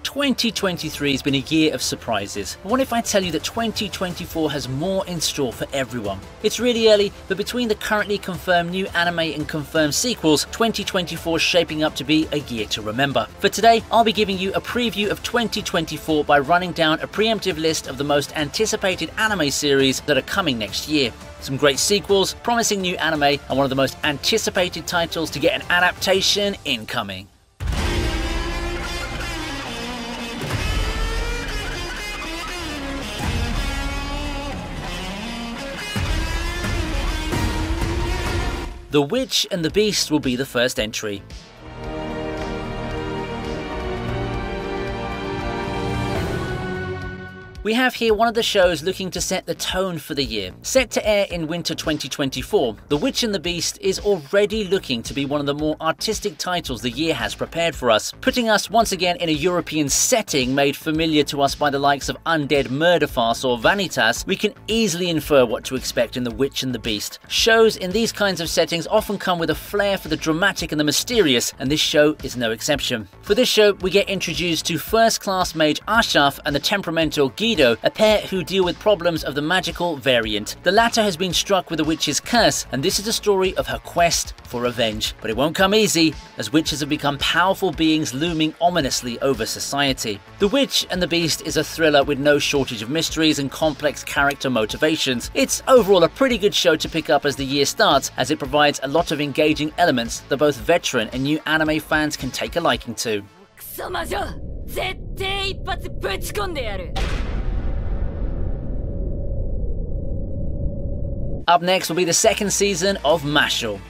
2023 has been a year of surprises. But what if I tell you that 2024 has more in store for everyone? It's really early, but between the currently confirmed new anime and confirmed sequels, 2024 is shaping up to be a year to remember. For today, I'll be giving you a preview of 2024 by running down a preemptive list of the most anticipated anime series that are coming next year. Some great sequels, promising new anime, and one of the most anticipated titles to get an adaptation incoming. The Witch and the Beast will be the first entry. We have here one of the shows looking to set the tone for the year. Set to air in winter 2024, The Witch and the Beast is already looking to be one of the more artistic titles the year has prepared for us, putting us once again in a European setting made familiar to us by the likes of Undead Murder Farce or Vanitas. We can easily infer what to expect in The Witch and the Beast. Shows in these kinds of settings often come with a flair for the dramatic and the mysterious, and this show is no exception. For this show, we get introduced to first-class mage Ashaf and the temperamental Guido, a pair who deal with problems of the magical variant. The latter has been struck with a witch's curse, and this is a story of her quest for revenge. But it won't come easy, as witches have become powerful beings looming ominously over society. The Witch and the Beast is a thriller with no shortage of mysteries and complex character motivations. It's overall a pretty good show to pick up as the year starts, as it provides a lot of engaging elements that both veteran and new anime fans can take a liking to. Up next will be the second season of Mashle.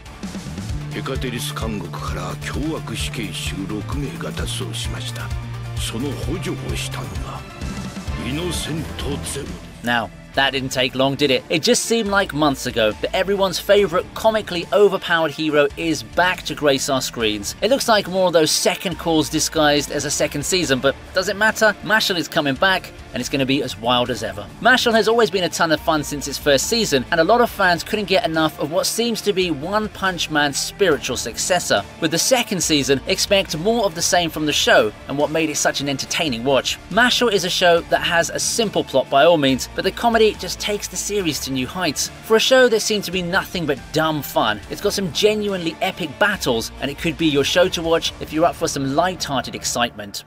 Now, that didn't take long, did it? It just seemed like months ago that everyone's favourite comically overpowered hero is back to grace our screens. It looks like more of those second calls disguised as a second season, but does it matter? Mashle is coming back, and it's going to be as wild as ever. Mashle has always been a ton of fun since its first season, and a lot of fans couldn't get enough of what seems to be One Punch Man's spiritual successor. With the second season, expect more of the same from the show, and what made it such an entertaining watch. Mashle is a show that has a simple plot by all means, but the comedy just takes the series to new heights. For a show that seemed to be nothing but dumb fun, it's got some genuinely epic battles, and it could be your show to watch if you're up for some light-hearted excitement.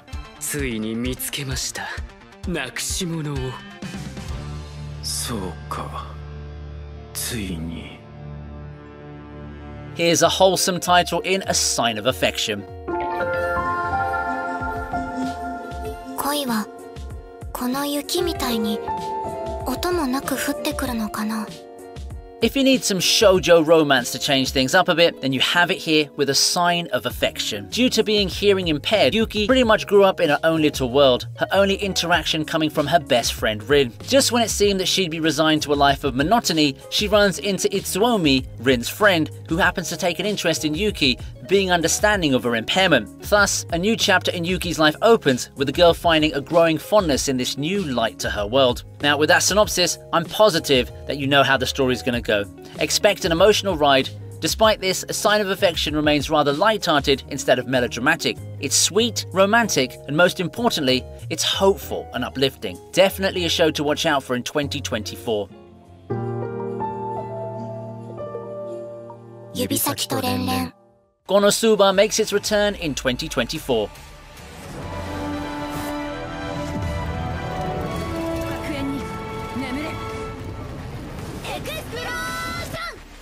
Here's a wholesome title in a sign of affection. If you need some shoujo romance to change things up a bit, then you have it here with a sign of affection. Due to being hearing impaired, Yuki pretty much grew up in her own little world, her only interaction coming from her best friend Rin. Just when it seemed that she'd be resigned to a life of monotony, she runs into Itsuomi, Rin's friend, who happens to take an interest in Yuki, being understanding of her impairment. Thus, a new chapter in Yuki's life opens, with the girl finding a growing fondness in this new light to her world. Now, with that synopsis, I'm positive that you know how the story's gonna go. Expect an emotional ride. Despite this, A Sign of Affection remains rather light-hearted instead of melodramatic. It's sweet, romantic, and most importantly, it's hopeful and uplifting. Definitely a show to watch out for in 2024. Konosuba makes its return in 2024.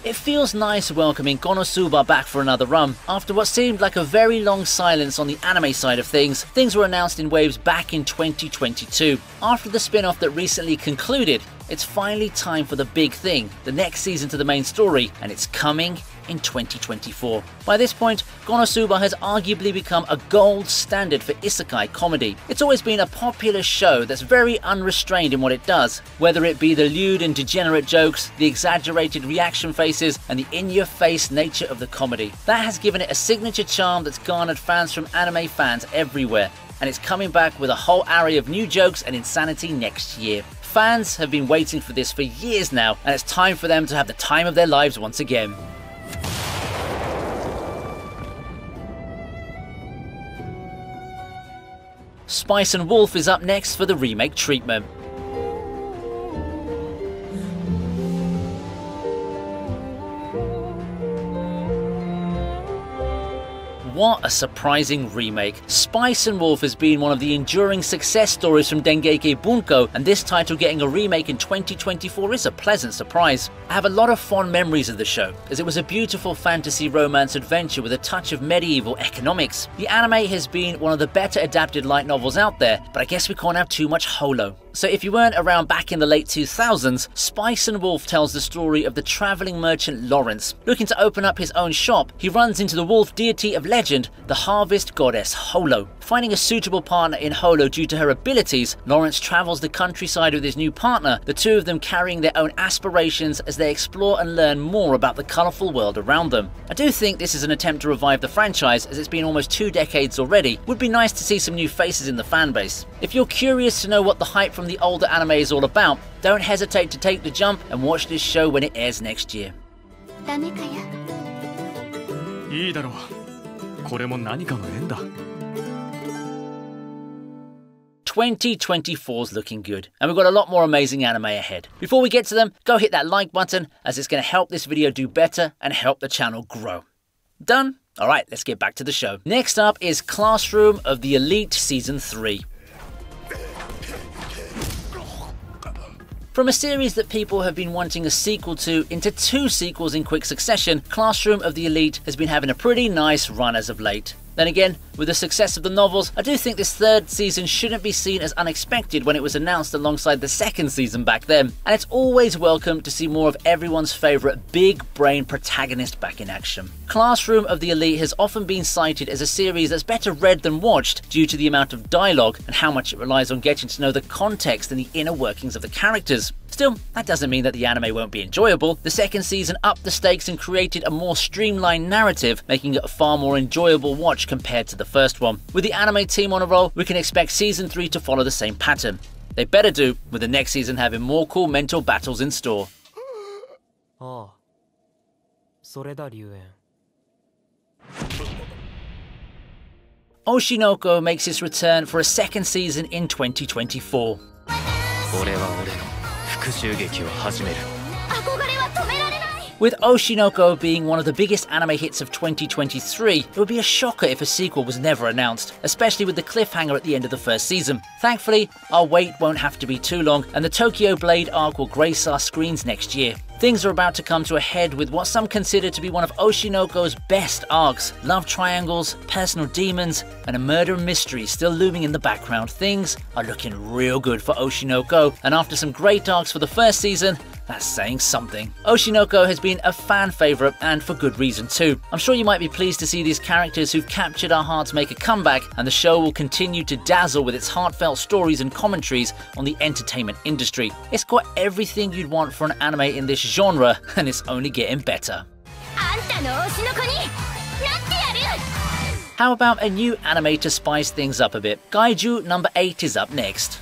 It feels nice welcoming Konosuba back for another run. After what seemed like a very long silence on the anime side of things, things were announced in waves back in 2022. After the spin-off that recently concluded, it's finally time for the big thing, the next season to the main story, and it's coming in 2024. By this point, Konosuba has arguably become a gold standard for isekai comedy. It's always been a popular show that's very unrestrained in what it does, whether it be the lewd and degenerate jokes, the exaggerated reaction faces, and the in-your-face nature of the comedy. That has given it a signature charm that's garnered fans from anime fans everywhere, and it's coming back with a whole array of new jokes and insanity next year. Fans have been waiting for this for years now, and it's time for them to have the time of their lives once again. Spice and Wolf is up next for the remake treatment. What a surprising remake. Spice and Wolf has been one of the enduring success stories from Dengeki Bunko, and this title getting a remake in 2024 is a pleasant surprise. I have a lot of fond memories of the show, as it was a beautiful fantasy romance adventure with a touch of medieval economics. The anime has been one of the better adapted light novels out there, but I guess we can't have too much holo. So if you weren't around back in the late 2000s, Spice and Wolf tells the story of the travelling merchant Lawrence. Looking to open up his own shop, he runs into the wolf deity of legend, the harvest goddess Holo. Finding a suitable partner in Holo due to her abilities, Lawrence travels the countryside with his new partner, the two of them carrying their own aspirations as they explore and learn more about the colourful world around them. I do think this is an attempt to revive the franchise, as it's been almost 2 decades already. Would be nice to see some new faces in the fanbase. If you're curious to know what the hype from the older anime is all about, don't hesitate to take the jump and watch this show when it airs next year. 2024's looking good, and we've got a lot more amazing anime ahead. Before we get to them, go hit that like button, as it's going to help this video do better and help the channel grow. Done? Alright, let's get back to the show. Next up is Classroom of the Elite Season 3. From a series that people have been wanting a sequel to into 2 sequels in quick succession, Classroom of the Elite has been having a pretty nice run as of late. Then again, with the success of the novels, I do think this 3rd season shouldn't be seen as unexpected when it was announced alongside the 2nd season back then, and it's always welcome to see more of everyone's favourite big brain protagonist back in action. Classroom of the Elite has often been cited as a series that's better read than watched due to the amount of dialogue and how much it relies on getting to know the context and the inner workings of the characters. Still, that doesn't mean that the anime won't be enjoyable. The 2nd season upped the stakes and created a more streamlined narrative, making it a far more enjoyable watch compared to the first one. With the anime team on a roll, we can expect Season 3 to follow the same pattern. They better do, with the next season having more cool mental battles in store. Oshinoko makes its return for a 2nd season in 2024. With Oshinoko being one of the biggest anime hits of 2023, it would be a shocker if a sequel was never announced, especially with the cliffhanger at the end of the 1st season. Thankfully, our wait won't have to be too long, and the Tokyo Blade arc will grace our screens next year. Things are about to come to a head with what some consider to be one of Oshinoko's best arcs. Love triangles, personal demons, and a murder mystery still looming in the background. Things are looking real good for Oshinoko, and after some great arcs for the 1st season, that's saying something. Oshinoko has been a fan favourite, and for good reason too. I'm sure you might be pleased to see these characters who've captured our hearts make a comeback, and the show will continue to dazzle with its heartfelt stories and commentaries on the entertainment industry. It's got everything you'd want for an anime in this genre, and it's only getting better. How about a new anime to spice things up a bit? Gaiju number 8 is up next.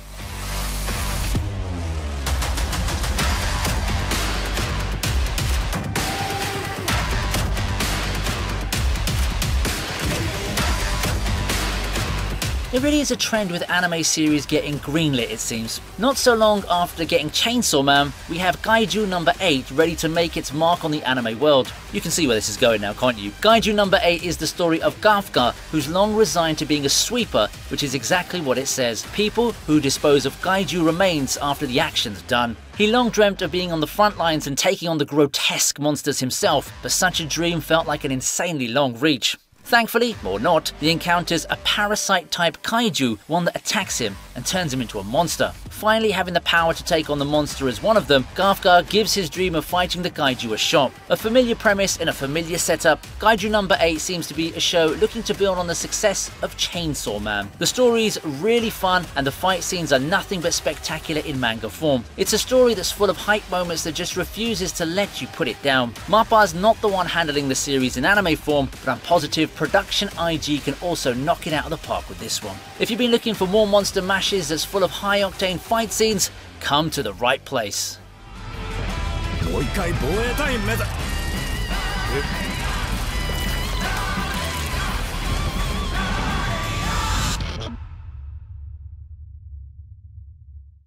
There really is a trend with anime series getting greenlit, it seems. Not so long after getting Chainsaw Man, we have Gaiju number 8 ready to make its mark on the anime world. You can see where this is going now, can't you? Gaiju number 8 is the story of Gafka, who's long resigned to being a sweeper, which is exactly what it says. People who dispose of Gaiju remains after the action's done. He long dreamt of being on the front lines and taking on the grotesque monsters himself, but such a dream felt like an insanely long reach. Thankfully, or not, he encounters a parasite-type kaiju, one that attacks him and turns him into a monster. Finally having the power to take on the monster as one of them, Gafka gives his dream of fighting the kaiju a shot. A familiar premise in a familiar setup, Gaiju number 8 seems to be a show looking to build on the success of Chainsaw Man. The story's really fun and the fight scenes are nothing but spectacular in manga form. It's a story that's full of hype moments that just refuses to let you put it down. MAPPA's not the one handling the series in anime form, but I'm positive Production IG can also knock it out of the park with this one. If you've been looking for more monster mashes that's full of high-octane fight scenes, come to the right place.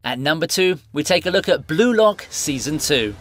At number 2, we take a look at Blue Lock Season 2.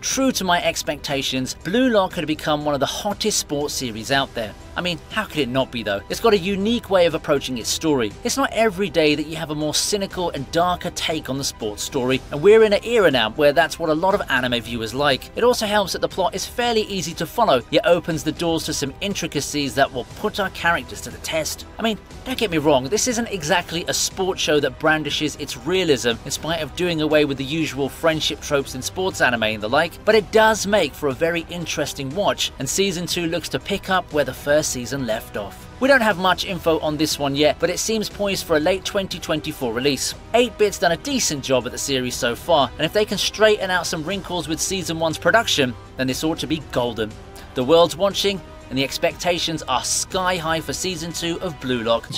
True to my expectations, Blue Lock had become one of the hottest sports series out there. I mean, how could it not be though? It's got a unique way of approaching its story. It's not every day that you have a more cynical and darker take on the sports story, and we're in an era now where that's what a lot of anime viewers like. It also helps that the plot is fairly easy to follow, yet opens the doors to some intricacies that will put our characters to the test. I mean, don't get me wrong, this isn't exactly a sports show that brandishes its realism in spite of doing away with the usual friendship tropes in sports anime and the like, but it does make for a very interesting watch, and Season 2 looks to pick up where the first season left off. We don't have much info on this one yet, but it seems poised for a late 2024 release. 8-Bit's done a decent job at the series so far, and if they can straighten out some wrinkles with Season 1's production, then this ought to be golden. The world's watching, and the expectations are sky high for Season 2 of Blue Lock.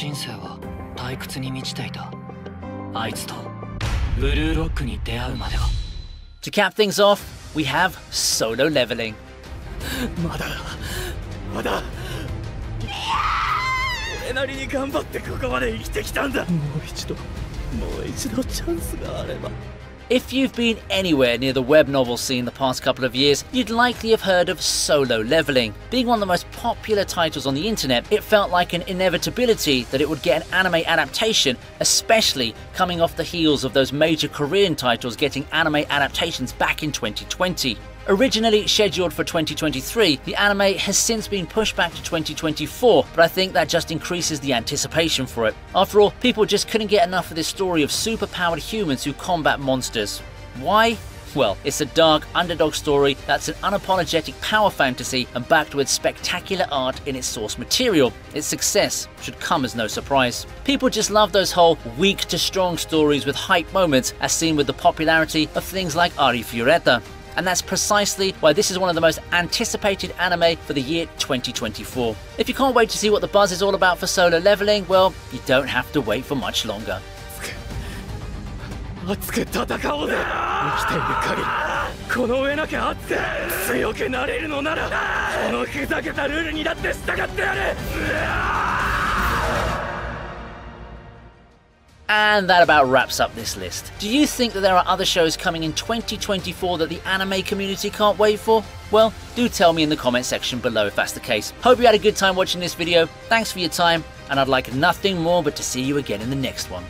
To cap things off, we have Solo Leveling. If you've been anywhere near the web novel scene the past couple of years, you'd likely have heard of Solo Leveling. Being one of the most popular titles on the internet, it felt like an inevitability that it would get an anime adaptation, especially coming off the heels of those major Korean titles getting anime adaptations back in 2020. Originally scheduled for 2023, the anime has since been pushed back to 2024, but I think that just increases the anticipation for it. After all, people just couldn't get enough of this story of superpowered humans who combat monsters. Why? Well, it's a dark underdog story that's an unapologetic power fantasy and backed with spectacular art in its source material. Its success should come as no surprise. People just love those whole weak to strong stories with hype moments, as seen with the popularity of things like Ari Fioretta. And that's precisely why this is one of the most anticipated anime for the year 2024. If you can't wait to see what the buzz is all about for Solo Leveling, well, you don't have to wait for much longer. And that about wraps up this list. Do you think that there are other shows coming in 2024 that the anime community can't wait for? Well, do tell me in the comment section below if that's the case. Hope you had a good time watching this video. Thanks for your time, and I'd like nothing more but to see you again in the next one.